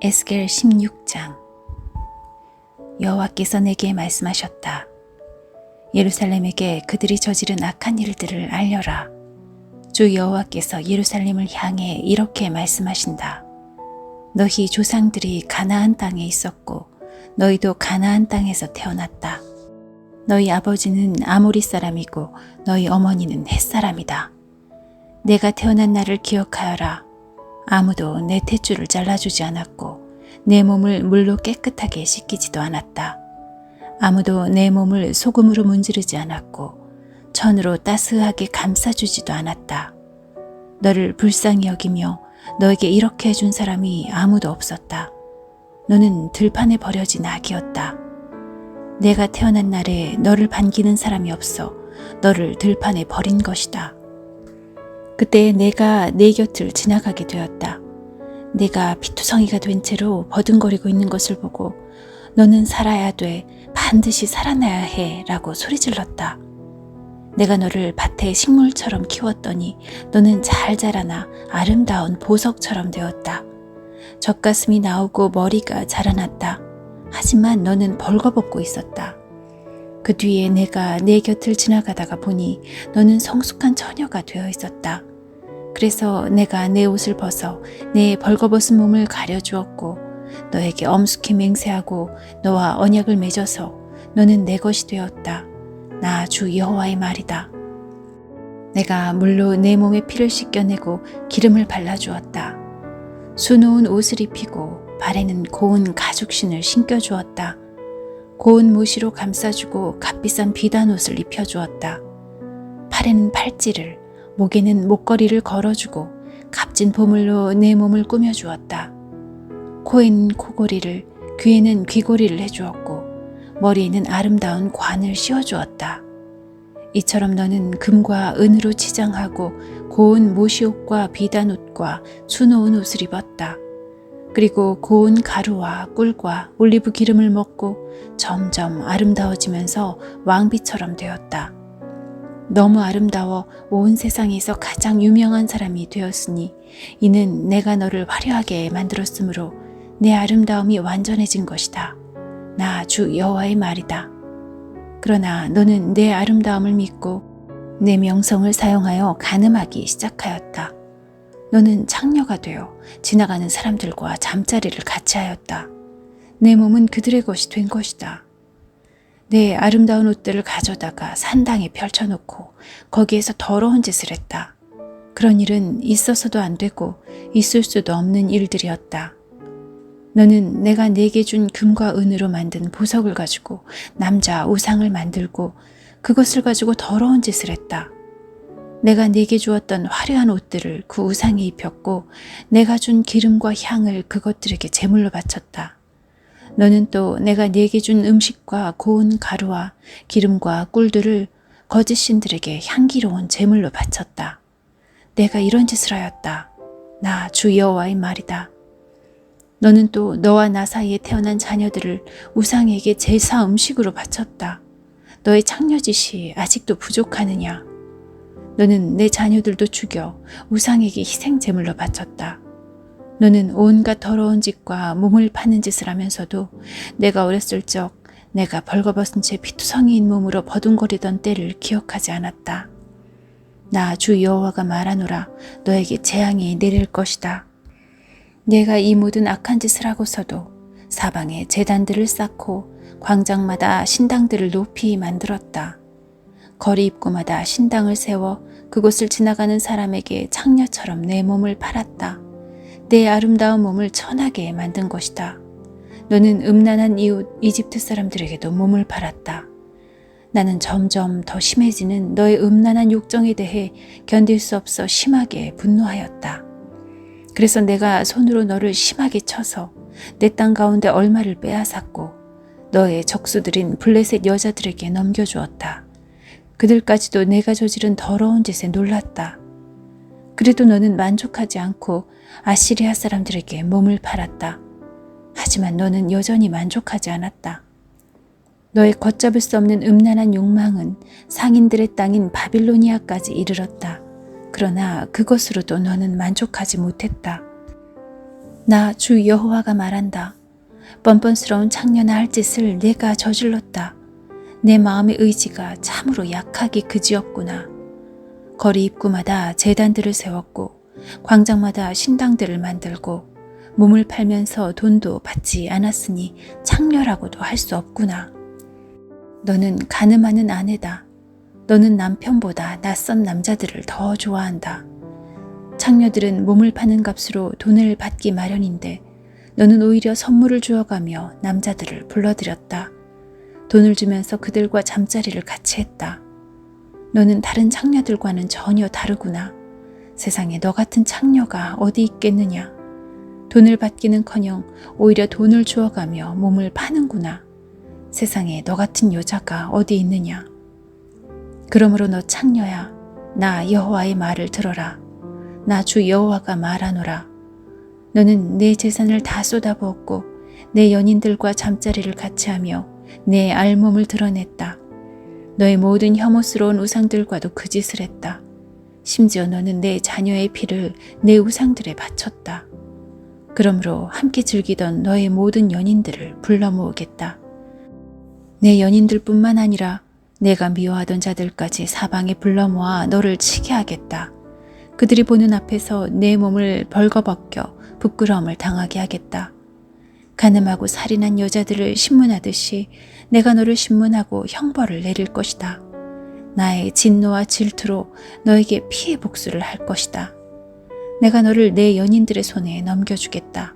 에스겔 16장. 여호와께서 내게 말씀하셨다. 예루살렘에게 그들이 저지른 악한 일들을 알려라. 주 여호와께서 예루살렘을 향해 이렇게 말씀하신다. 너희 조상들이 가나안 땅에 있었고 너희도 가나안 땅에서 태어났다. 너희 아버지는 아모리 사람이고 너희 어머니는 헷 사람이다. 내가 태어난 날을 기억하여라. 아무도 내 탯줄을 잘라주지 않았고 내 몸을 물로 깨끗하게 씻기지도 않았다. 아무도 내 몸을 소금으로 문지르지 않았고 천으로 따스하게 감싸주지도 않았다. 너를 불쌍히 여기며 너에게 이렇게 해준 사람이 아무도 없었다. 너는 들판에 버려진 악이었다. 내가 태어난 날에 너를 반기는 사람이 없어 너를 들판에 버린 것이다. 그때 내가 내 곁을 지나가게 되었다. 내가 피투성이가 된 채로 버둥거리고 있는 것을 보고 너는 살아야 돼, 반드시 살아나야 해 라고 소리질렀다. 내가 너를 밭의 식물처럼 키웠더니 너는 잘 자라나 아름다운 보석처럼 되었다. 젖가슴이 나오고 머리가 자라났다. 하지만 너는 벌거벗고 있었다. 그 뒤에 내가 내 곁을 지나가다가 보니 너는 성숙한 처녀가 되어 있었다. 그래서 내가 내 옷을 벗어 내 벌거벗은 몸을 가려주었고 너에게 엄숙히 맹세하고 너와 언약을 맺어서 너는 내 것이 되었다. 나 주 여호와의 말이다. 내가 물로 내 몸에 피를 씻겨내고 기름을 발라주었다. 수놓은 옷을 입히고 발에는 고운 가죽신을 신겨주었다. 고운 모시로 감싸주고 값비싼 비단 옷을 입혀주었다. 팔에는 팔찌를, 목에는 목걸이를 걸어주고 값진 보물로 내 몸을 꾸며주었다. 코에는 코고리를, 귀에는 귀고리를 해주었고 머리에는 아름다운 관을 씌워주었다. 이처럼 너는 금과 은으로 치장하고 고운 모시옷과 비단옷과 수놓은 옷을 입었다. 그리고 고운 가루와 꿀과 올리브 기름을 먹고 점점 아름다워지면서 왕비처럼 되었다. 너무 아름다워 온 세상에서 가장 유명한 사람이 되었으니 이는 내가 너를 화려하게 만들었으므로 내 아름다움이 완전해진 것이다. 나 주 여호와의 말이다. 그러나 너는 내 아름다움을 믿고 내 명성을 사용하여 간음하기 시작하였다. 너는 창녀가 되어 지나가는 사람들과 잠자리를 같이 하였다. 내 몸은 그들의 것이 된 것이다. 내 아름다운 옷들을 가져다가 산당에 펼쳐놓고 거기에서 더러운 짓을 했다. 그런 일은 있어서도 안 되고 있을 수도 없는 일들이었다. 너는 내가 내게 준 금과 은으로 만든 보석을 가지고 남자 우상을 만들고 그것을 가지고 더러운 짓을 했다. 내가 내게 주었던 화려한 옷들을 그 우상에 입혔고 내가 준 기름과 향을 그것들에게 제물로 바쳤다. 너는 또 내가 내게 준 음식과 고운 가루와 기름과 꿀들을 거짓 신들에게 향기로운 제물로 바쳤다. 내가 이런 짓을 하였다. 나 주 여호와의 말이다. 너는 또 너와 나 사이에 태어난 자녀들을 우상에게 제사 음식으로 바쳤다. 너의 창녀짓이 아직도 부족하느냐? 너는 내 자녀들도 죽여 우상에게 희생 제물로 바쳤다. 너는 온갖 더러운 짓과 몸을 파는 짓을 하면서도 내가 어렸을 적 내가 벌거벗은 채 피투성이인 몸으로 버둥거리던 때를 기억하지 않았다. 나 주 여호와가 말하노라. 너에게 재앙이 내릴 것이다. 내가 이 모든 악한 짓을 하고서도 사방에 제단들을 쌓고 광장마다 신당들을 높이 만들었다. 거리 입구마다 신당을 세워 그곳을 지나가는 사람에게 창녀처럼 내 몸을 팔았다. 내 아름다운 몸을 천하게 만든 것이다. 너는 음란한 이웃 이집트 사람들에게도 몸을 팔았다. 나는 점점 더 심해지는 너의 음란한 욕정에 대해 견딜 수 없어 심하게 분노하였다. 그래서 내가 손으로 너를 심하게 쳐서 내 땅 가운데 얼마를 빼앗았고 너의 적수들인 블레셋 여자들에게 넘겨주었다. 그들까지도 내가 저지른 더러운 짓에 놀랐다. 그래도 너는 만족하지 않고 아시리아 사람들에게 몸을 팔았다. 하지만 너는 여전히 만족하지 않았다. 너의 걷잡을 수 없는 음란한 욕망은 상인들의 땅인 바빌로니아까지 이르렀다. 그러나 그것으로도 너는 만족하지 못했다. 나 주 여호와가 말한다. 뻔뻔스러운 창녀나 할 짓을 내가 저질렀다. 내 마음의 의지가 참으로 약하기 그지없구나. 거리 입구마다 제단들을 세웠고 광장마다 신당들을 만들고 몸을 팔면서 돈도 받지 않았으니 창녀라고도 할 수 없구나. 너는 가늠하는 아내다. 너는 남편보다 낯선 남자들을 더 좋아한다. 창녀들은 몸을 파는 값으로 돈을 받기 마련인데 너는 오히려 선물을 주어가며 남자들을 불러들였다. 돈을 주면서 그들과 잠자리를 같이 했다. 너는 다른 창녀들과는 전혀 다르구나. 세상에 너 같은 창녀가 어디 있겠느냐. 돈을 받기는커녕 오히려 돈을 주어가며 몸을 파는구나. 세상에 너 같은 여자가 어디 있느냐. 그러므로 너 창녀야, 나 여호와의 말을 들어라. 나 주 여호와가 말하노라. 너는 내 재산을 다 쏟아부었고 내 연인들과 잠자리를 같이 하며 내 알몸을 드러냈다. 너의 모든 혐오스러운 우상들과도 그 짓을 했다. 심지어 너는 내 자녀의 피를 내 우상들에 바쳤다. 그러므로 함께 즐기던 너의 모든 연인들을 불러 모으겠다. 내 연인들뿐만 아니라 내가 미워하던 자들까지 사방에 불러 모아 너를 치게 하겠다. 그들이 보는 앞에서 내 몸을 벌거벗겨 부끄러움을 당하게 하겠다. 간음하고 살인한 여자들을 신문하듯이 내가 너를 신문하고 형벌을 내릴 것이다. 나의 진노와 질투로 너에게 피해 복수를 할 것이다. 내가 너를 내 연인들의 손에 넘겨주겠다.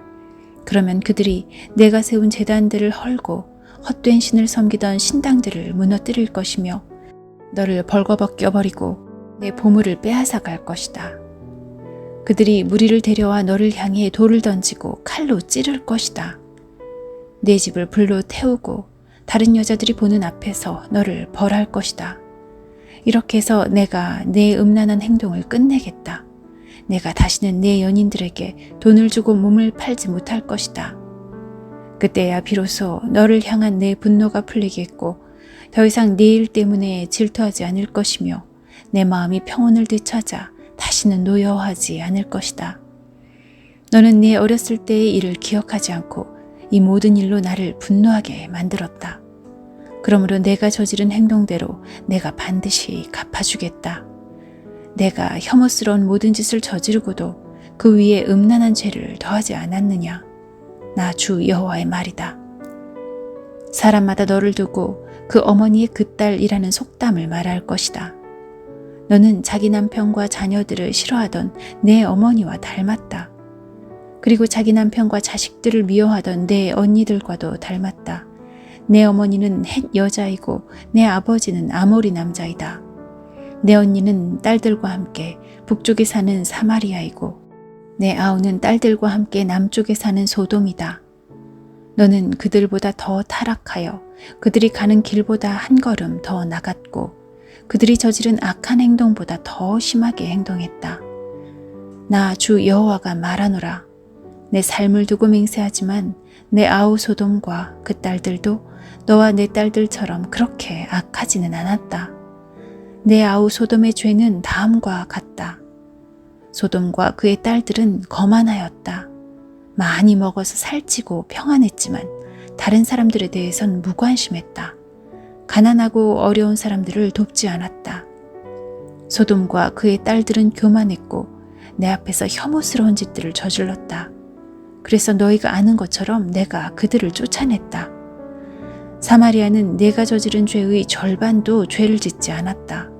그러면 그들이 내가 세운 제단들을 헐고 헛된 신을 섬기던 신당들을 무너뜨릴 것이며 너를 벌거벗겨 버리고 내 보물을 빼앗아 갈 것이다. 그들이 무리를 데려와 너를 향해 돌을 던지고 칼로 찌를 것이다. 내 집을 불로 태우고 다른 여자들이 보는 앞에서 너를 벌할 것이다. 이렇게 해서 내가 내 음란한 행동을 끝내겠다. 내가 다시는 내 연인들에게 돈을 주고 몸을 팔지 못할 것이다. 그때야 비로소 너를 향한 내 분노가 풀리겠고 더 이상 네 일 때문에 질투하지 않을 것이며 내 마음이 평온을 되찾아 다시는 노여워하지 않을 것이다. 너는 네 어렸을 때의 일을 기억하지 않고 이 모든 일로 나를 분노하게 만들었다. 그러므로 내가 저지른 행동대로 내가 반드시 갚아주겠다. 내가 혐오스러운 모든 짓을 저지르고도 그 위에 음란한 죄를 더하지 않았느냐. 나 주 여호와의 말이다. 사람마다 너를 두고 그 어머니의 그 딸이라는 속담을 말할 것이다. 너는 자기 남편과 자녀들을 싫어하던 내 어머니와 닮았다. 그리고 자기 남편과 자식들을 미워하던 내 언니들과도 닮았다. 내 어머니는 헷 여자이고 내 아버지는 아모리 남자이다. 내 언니는 딸들과 함께 북쪽에 사는 사마리아이고 내 아우는 딸들과 함께 남쪽에 사는 소돔이다. 너는 그들보다 더 타락하여 그들이 가는 길보다 한 걸음 더 나갔고 그들이 저지른 악한 행동보다 더 심하게 행동했다. 나 주 여호와가 말하노라. 내 삶을 두고 맹세하지만 내 아우 소돔과 그 딸들도 너와 내 딸들처럼 그렇게 악하지는 않았다. 내 아우 소돔의 죄는 다음과 같다. 소돔과 그의 딸들은 거만하였다. 많이 먹어서 살찌고 평안했지만 다른 사람들에 대해선 무관심했다. 가난하고 어려운 사람들을 돕지 않았다. 소돔과 그의 딸들은 교만했고 내 앞에서 혐오스러운 짓들을 저질렀다. 그래서 너희가 아는 것처럼 내가 그들을 쫓아냈다. 사마리아는 내가 저지른 죄의 절반도 죄를 짓지 않았다.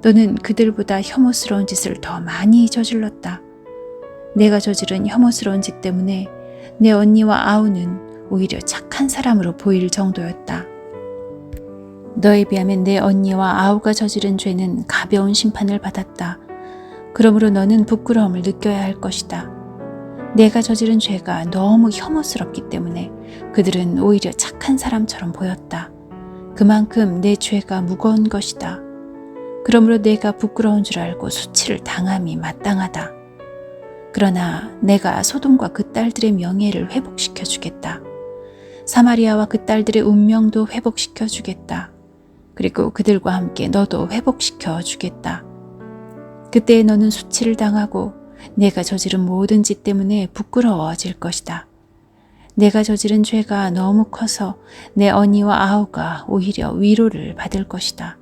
너는 그들보다 혐오스러운 짓을 더 많이 저질렀다. 내가 저지른 혐오스러운 짓 때문에 내 언니와 아우는 오히려 착한 사람으로 보일 정도였다. 너에 비하면 내 언니와 아우가 저지른 죄는 가벼운 심판을 받았다. 그러므로 너는 부끄러움을 느껴야 할 것이다. 내가 저지른 죄가 너무 혐오스럽기 때문에 그들은 오히려 착한 사람처럼 보였다. 그만큼 내 죄가 무거운 것이다. 그러므로 내가 부끄러운 줄 알고 수치를 당함이 마땅하다. 그러나 내가 소돔과 그 딸들의 명예를 회복시켜 주겠다. 사마리아와 그 딸들의 운명도 회복시켜 주겠다. 그리고 그들과 함께 너도 회복시켜 주겠다. 그때 너는 수치를 당하고 내가 저지른 모든 짓 때문에 부끄러워질 것이다. 내가 저지른 죄가 너무 커서 내 언니와 아우가 오히려 위로를 받을 것이다.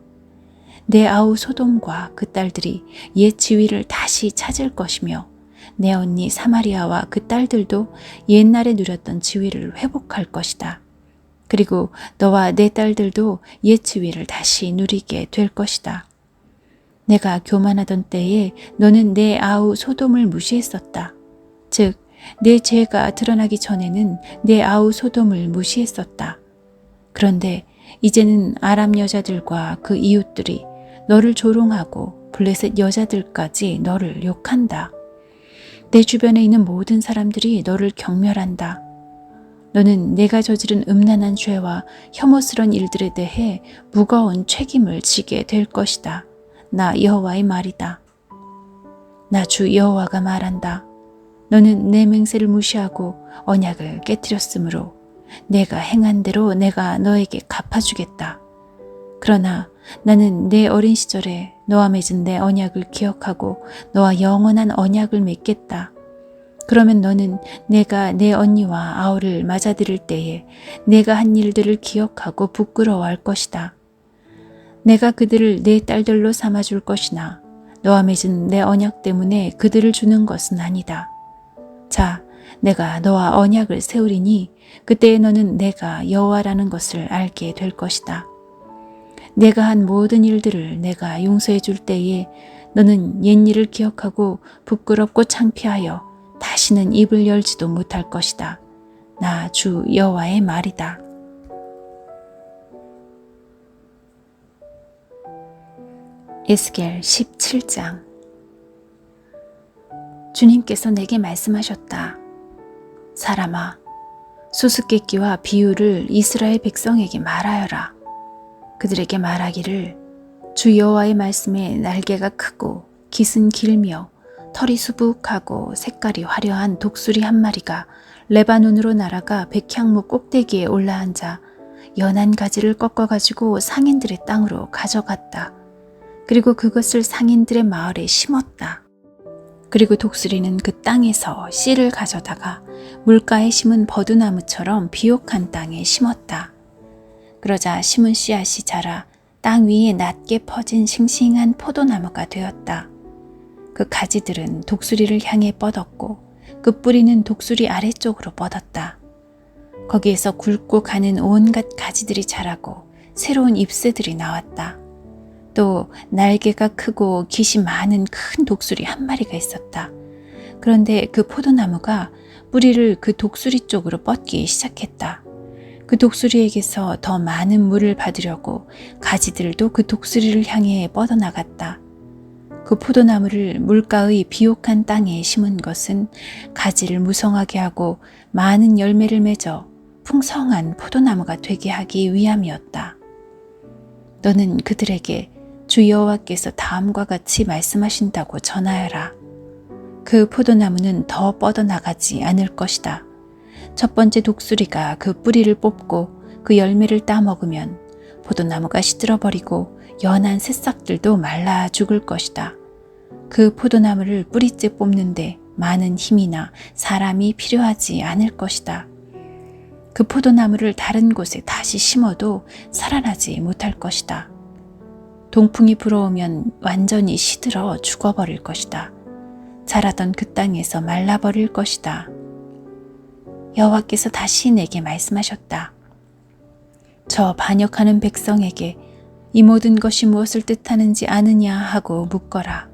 내 아우 소돔과 그 딸들이 옛 지위를 다시 찾을 것이며 내 언니 사마리아와 그 딸들도 옛날에 누렸던 지위를 회복할 것이다. 그리고 너와 내 딸들도 옛 지위를 다시 누리게 될 것이다. 내가 교만하던 때에 너는 내 아우 소돔을 무시했었다. 즉, 내 죄가 드러나기 전에는 내 아우 소돔을 무시했었다. 그런데 이제는 아람 여자들과 그 이웃들이 너를 조롱하고 블레셋 여자들까지 너를 욕한다. 내 주변에 있는 모든 사람들이 너를 경멸한다. 너는 내가 저지른 음란한 죄와 혐오스러운 일들에 대해 무거운 책임을 지게 될 것이다. 나 여호와의 말이다. 나 주 여호와가 말한다. 너는 내 맹세를 무시하고 언약을 깨뜨렸으므로 내가 행한 대로 내가 너에게 갚아주겠다. 그러나 나는 내 어린 시절에 너와 맺은 내 언약을 기억하고 너와 영원한 언약을 맺겠다. 그러면 너는 내가 내 언니와 아우를 맞아들일 때에 내가 한 일들을 기억하고 부끄러워할 것이다. 내가 그들을 내 딸들로 삼아줄 것이나 너와 맺은 내 언약 때문에 그들을 주는 것은 아니다. 자, 내가 너와 언약을 세우리니 그때에 너는 내가 여호와라는 것을 알게 될 것이다. 내가 한 모든 일들을 내가 용서해 줄 때에 너는 옛일을 기억하고 부끄럽고 창피하여 다시는 입을 열지도 못할 것이다. 나 주 여호와의 말이다. 에스겔 17장. 주님께서 내게 말씀하셨다. 사람아, 수수께끼와 비유를 이스라엘 백성에게 말하여라. 그들에게 말하기를 주 여호와의 말씀에 날개가 크고 깃은 길며 털이 수북하고 색깔이 화려한 독수리 한 마리가 레바논으로 날아가 백향목 꼭대기에 올라앉아 연한 가지를 꺾어가지고 상인들의 땅으로 가져갔다. 그리고 그것을 상인들의 마을에 심었다. 그리고 독수리는 그 땅에서 씨를 가져다가 물가에 심은 버드나무처럼 비옥한 땅에 심었다. 그러자 심은 씨앗이 자라 땅 위에 낮게 퍼진 싱싱한 포도나무가 되었다. 그 가지들은 독수리를 향해 뻗었고 그 뿌리는 독수리 아래쪽으로 뻗었다. 거기에서 굵고 가는 온갖 가지들이 자라고 새로운 잎새들이 나왔다. 또 날개가 크고 깃이 많은 큰 독수리 한 마리가 있었다. 그런데 그 포도나무가 뿌리를 그 독수리 쪽으로 뻗기 시작했다. 그 독수리에게서 더 많은 물을 받으려고 가지들도 그 독수리를 향해 뻗어나갔다. 그 포도나무를 물가의 비옥한 땅에 심은 것은 가지를 무성하게 하고 많은 열매를 맺어 풍성한 포도나무가 되게 하기 위함이었다. 너는 그들에게 주 여호와께서 다음과 같이 말씀하신다고 전하여라. 그 포도나무는 더 뻗어나가지 않을 것이다. 첫 번째 독수리가 그 뿌리를 뽑고 그 열매를 따먹으면 포도나무가 시들어버리고 연한 새싹들도 말라 죽을 것이다. 그 포도나무를 뿌리째 뽑는데 많은 힘이나 사람이 필요하지 않을 것이다. 그 포도나무를 다른 곳에 다시 심어도 살아나지 못할 것이다. 동풍이 불어오면 완전히 시들어 죽어버릴 것이다. 자라던 그 땅에서 말라버릴 것이다. 여호와께서 다시 내게 말씀하셨다. 저 반역하는 백성에게 이 모든 것이 무엇을 뜻하는지 아느냐 하고 묻거라.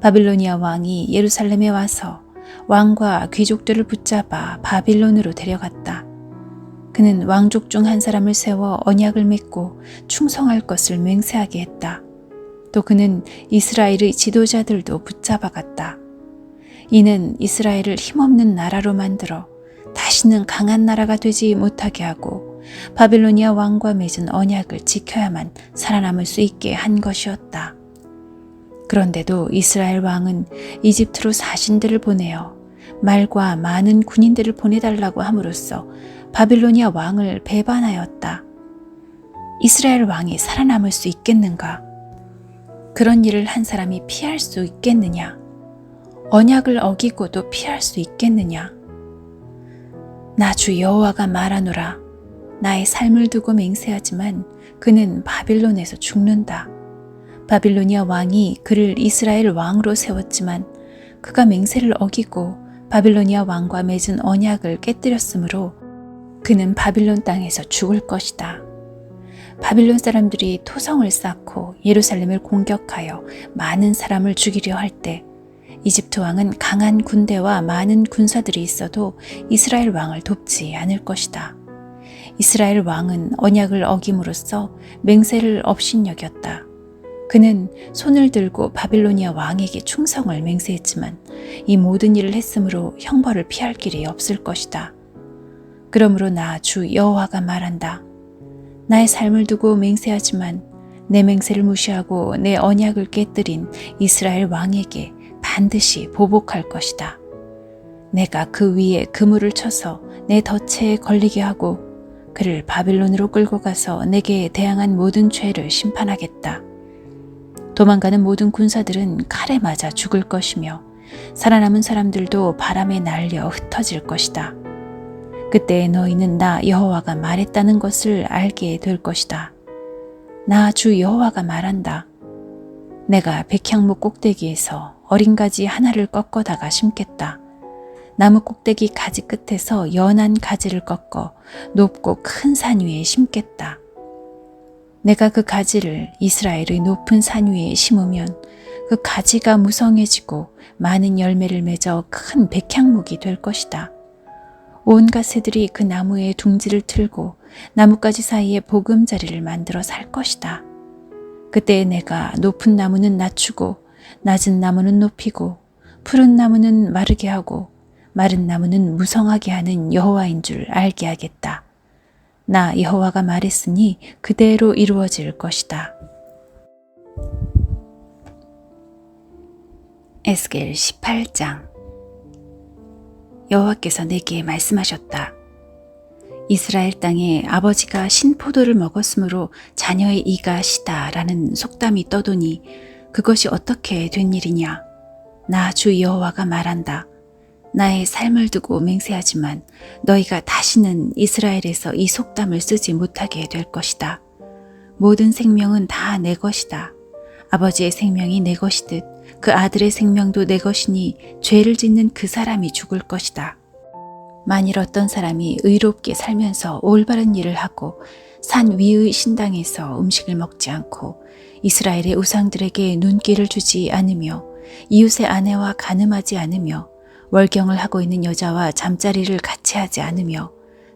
바빌로니아 왕이 예루살렘에 와서 왕과 귀족들을 붙잡아 바빌론으로 데려갔다. 그는 왕족 중 한 사람을 세워 언약을 맺고 충성할 것을 맹세하게 했다. 또 그는 이스라엘의 지도자들도 붙잡아갔다. 이는 이스라엘을 힘없는 나라로 만들어 다시는 강한 나라가 되지 못하게 하고 바빌로니아 왕과 맺은 언약을 지켜야만 살아남을 수 있게 한 것이었다. 그런데도 이스라엘 왕은 이집트로 사신들을 보내어 말과 많은 군인들을 보내달라고 함으로써 바빌로니아 왕을 배반하였다. 이스라엘 왕이 살아남을 수 있겠는가? 그런 일을 한 사람이 피할 수 있겠느냐? 언약을 어기고도 피할 수 있겠느냐? 나 주 여호와가 말하노라. 나의 삶을 두고 맹세하지만 그는 바빌론에서 죽는다. 바빌로니아 왕이 그를 이스라엘 왕으로 세웠지만 그가 맹세를 어기고 바빌로니아 왕과 맺은 언약을 깨뜨렸으므로 그는 바빌론 땅에서 죽을 것이다. 바빌론 사람들이 토성을 쌓고 예루살렘을 공격하여 많은 사람을 죽이려 할 때 이집트 왕은 강한 군대와 많은 군사들이 있어도 이스라엘 왕을 돕지 않을 것이다. 이스라엘 왕은 언약을 어김으로써 맹세를 업신여겼다. 그는 손을 들고 바빌로니아 왕에게 충성을 맹세했지만 이 모든 일을 했으므로 형벌을 피할 길이 없을 것이다. 그러므로 나 주 여호와가 말한다. 나의 삶을 두고 맹세하지만 내 맹세를 무시하고 내 언약을 깨뜨린 이스라엘 왕에게 반드시 보복할 것이다. 내가 그 위에 그물을 쳐서 내 덫에 걸리게 하고 그를 바빌론으로 끌고 가서 내게 대항한 모든 죄를 심판하겠다. 도망가는 모든 군사들은 칼에 맞아 죽을 것이며 살아남은 사람들도 바람에 날려 흩어질 것이다. 그때 너희는 나 여호와가 말했다는 것을 알게 될 것이다. 나 주 여호와가 말한다. 내가 백향목 꼭대기에서 어린 가지 하나를 꺾어다가 심겠다. 나무 꼭대기 가지 끝에서 연한 가지를 꺾어 높고 큰 산 위에 심겠다. 내가 그 가지를 이스라엘의 높은 산 위에 심으면 그 가지가 무성해지고 많은 열매를 맺어 큰 백향목이 될 것이다. 온갖 새들이 그 나무에 둥지를 틀고 나뭇가지 사이에 보금자리를 만들어 살 것이다. 그때 내가 높은 나무는 낮추고 낮은 나무는 높이고 푸른 나무는 마르게 하고 마른 나무는 무성하게 하는 여호와인 줄 알게 하겠다. 나 여호와가 말했으니 그대로 이루어질 것이다. 에스겔 18장. 여호와께서 내게 말씀하셨다. 이스라엘 땅에 아버지가 신포도를 먹었으므로 자녀의 이가 시다라는 속담이 떠도니 그것이 어떻게 된 일이냐? 나 주 여호와가 말한다. 나의 삶을 두고 맹세하지만 너희가 다시는 이스라엘에서 이 속담을 쓰지 못하게 될 것이다. 모든 생명은 다 내 것이다. 아버지의 생명이 내 것이듯 그 아들의 생명도 내 것이니 죄를 짓는 그 사람이 죽을 것이다. 만일 어떤 사람이 의롭게 살면서 올바른 일을 하고 산 위의 신당에서 음식을 먹지 않고 이스라엘의 우상들에게 눈길을 주지 않으며 이웃의 아내와 간음하지 않으며 월경을 하고 있는 여자와 잠자리를 같이 하지 않으며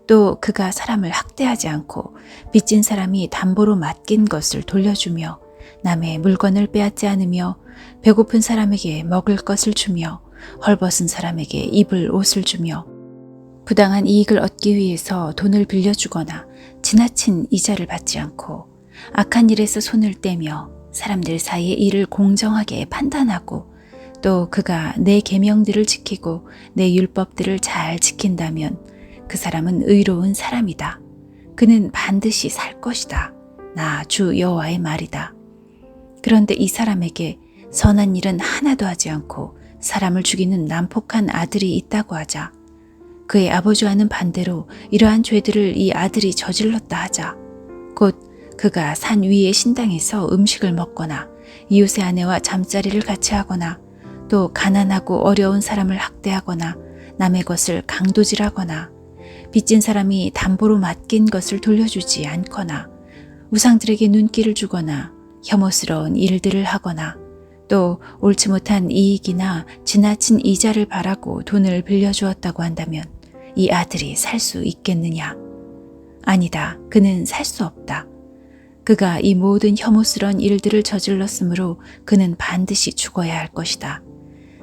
또 그가 사람을 학대하지 않고 빚진 사람이 담보로 맡긴 것을 돌려주며 남의 물건을 빼앗지 않으며 배고픈 사람에게 먹을 것을 주며 헐벗은 사람에게 입을 옷을 주며 부당한 이익을 얻기 위해서 돈을 빌려주거나 지나친 이자를 받지 않고 악한 일에서 손을 떼며 사람들 사이의 일을 공정하게 판단하고 또 그가 내 계명들을 지키고 내 율법들을 잘 지킨다면 그 사람은 의로운 사람이다. 그는 반드시 살 것이다. 나 주 여호와의 말이다. 그런데 이 사람에게 선한 일은 하나도 하지 않고 사람을 죽이는 난폭한 아들이 있다고 하자. 그의 아버지와는 반대로 이러한 죄들을 이 아들이 저질렀다 하자. 곧 그가 산 위의 신당에서 음식을 먹거나 이웃의 아내와 잠자리를 같이 하거나 또 가난하고 어려운 사람을 학대하거나 남의 것을 강도질하거나 빚진 사람이 담보로 맡긴 것을 돌려주지 않거나 우상들에게 눈길을 주거나 혐오스러운 일들을 하거나 또 옳지 못한 이익이나 지나친 이자를 바라고 돈을 빌려주었다고 한다면 이 아들이 살 수 있겠느냐? 아니다. 그는 살 수 없다. 그가 이 모든 혐오스러운 일들을 저질렀으므로 그는 반드시 죽어야 할 것이다.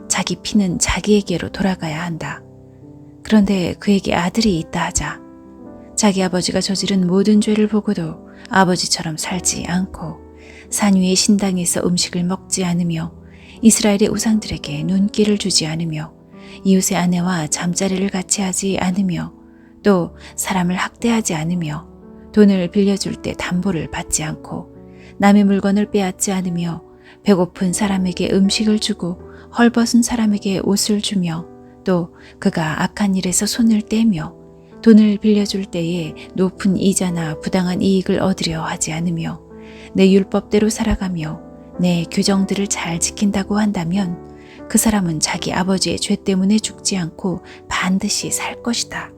자기 피는 자기에게로 돌아가야 한다. 그런데 그에게 아들이 있다 하자. 자기 아버지가 저지른 모든 죄를 보고도 아버지처럼 살지 않고 산 위의 신당에서 음식을 먹지 않으며 이스라엘의 우상들에게 눈길을 주지 않으며 이웃의 아내와 잠자리를 같이 하지 않으며 또 사람을 학대하지 않으며 돈을 빌려줄 때 담보를 받지 않고 남의 물건을 빼앗지 않으며 배고픈 사람에게 음식을 주고 헐벗은 사람에게 옷을 주며 또 그가 악한 일에서 손을 떼며 돈을 빌려줄 때에 높은 이자나 부당한 이익을 얻으려 하지 않으며 내 율법대로 살아가며 내 규정들을 잘 지킨다고 한다면 그 사람은 자기 아버지의 죄 때문에 죽지 않고 반드시 살 것이다.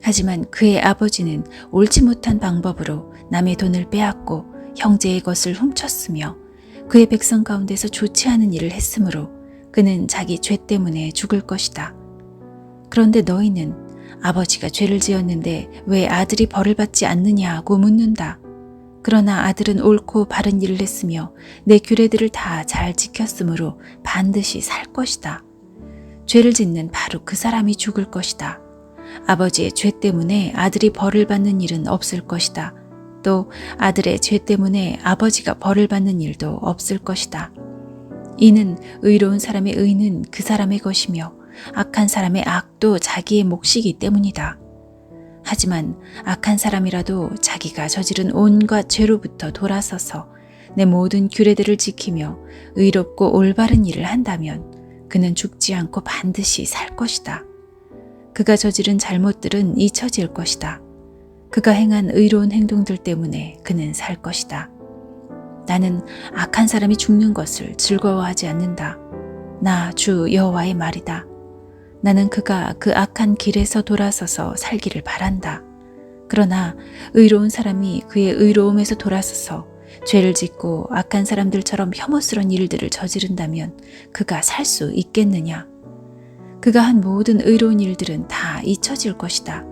하지만 그의 아버지는 옳지 못한 방법으로 남의 돈을 빼앗고 형제의 것을 훔쳤으며 그의 백성 가운데서 좋지 않은 일을 했으므로 그는 자기 죄 때문에 죽을 것이다. 그런데 너희는 아버지가 죄를 지었는데 왜 아들이 벌을 받지 않느냐고 묻는다. 그러나 아들은 옳고 바른 일을 했으며 내 규례들을 다 잘 지켰으므로 반드시 살 것이다. 죄를 짓는 바로 그 사람이 죽을 것이다. 아버지의 죄 때문에 아들이 벌을 받는 일은 없을 것이다. 또 아들의 죄 때문에 아버지가 벌을 받는 일도 없을 것이다. 이는 의로운 사람의 의는 그 사람의 것이며 악한 사람의 악도 자기의 몫이기 때문이다. 하지만 악한 사람이라도 자기가 저지른 온갖 죄로부터 돌아서서 내 모든 규례들을 지키며 의롭고 올바른 일을 한다면 그는 죽지 않고 반드시 살 것이다. 그가 저지른 잘못들은 잊혀질 것이다. 그가 행한 의로운 행동들 때문에 그는 살 것이다. 나는 악한 사람이 죽는 것을 즐거워하지 않는다. 나 주 여호와의 말이다. 나는 그가 그 악한 길에서 돌아서서 살기를 바란다. 그러나 의로운 사람이 그의 의로움에서 돌아서서 죄를 짓고 악한 사람들처럼 혐오스러운 일들을 저지른다면 그가 살 수 있겠느냐? 그가 한 모든 의로운 일들은 다 잊혀질 것이다.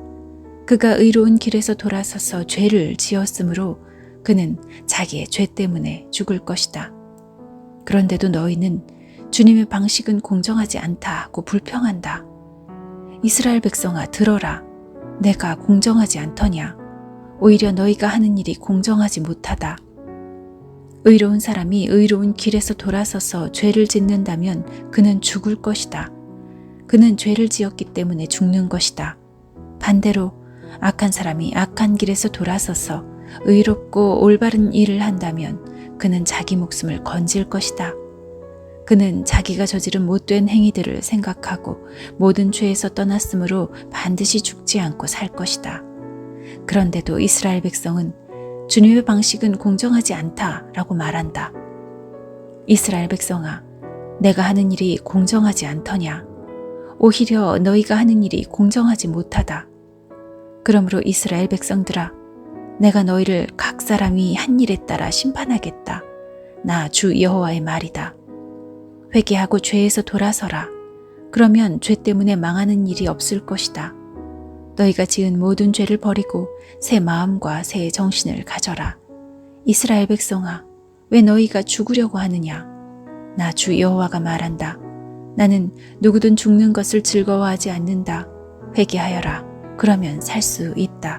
그가 의로운 길에서 돌아서서 죄를 지었으므로 그는 자기의 죄 때문에 죽을 것이다. 그런데도 너희는 주님의 방식은 공정하지 않다고 불평한다. 이스라엘 백성아 들어라. 내가 공정하지 않더냐. 오히려 너희가 하는 일이 공정하지 못하다. 의로운 사람이 의로운 길에서 돌아서서 죄를 짓는다면 그는 죽을 것이다. 그는 죄를 지었기 때문에 죽는 것이다. 반대로 악한 사람이 악한 길에서 돌아서서 의롭고 올바른 일을 한다면 그는 자기 목숨을 건질 것이다. 그는 자기가 저지른 못된 행위들을 생각하고 모든 죄에서 떠났으므로 반드시 죽지 않고 살 것이다. 그런데도 이스라엘 백성은 주님의 방식은 공정하지 않다라고 말한다. 이스라엘 백성아, 내가 하는 일이 공정하지 않더냐? 오히려 너희가 하는 일이 공정하지 못하다. 그러므로 이스라엘 백성들아, 내가 너희를 각 사람이 한 일에 따라 심판하겠다. 나 주 여호와의 말이다. 회개하고 죄에서 돌아서라. 그러면 죄 때문에 망하는 일이 없을 것이다. 너희가 지은 모든 죄를 버리고 새 마음과 새 정신을 가져라. 이스라엘 백성아, 왜 너희가 죽으려고 하느냐? 나 주 여호와가 말한다. 나는 누구든 죽는 것을 즐거워하지 않는다. 회개하여라. 그러면 살 수 있다.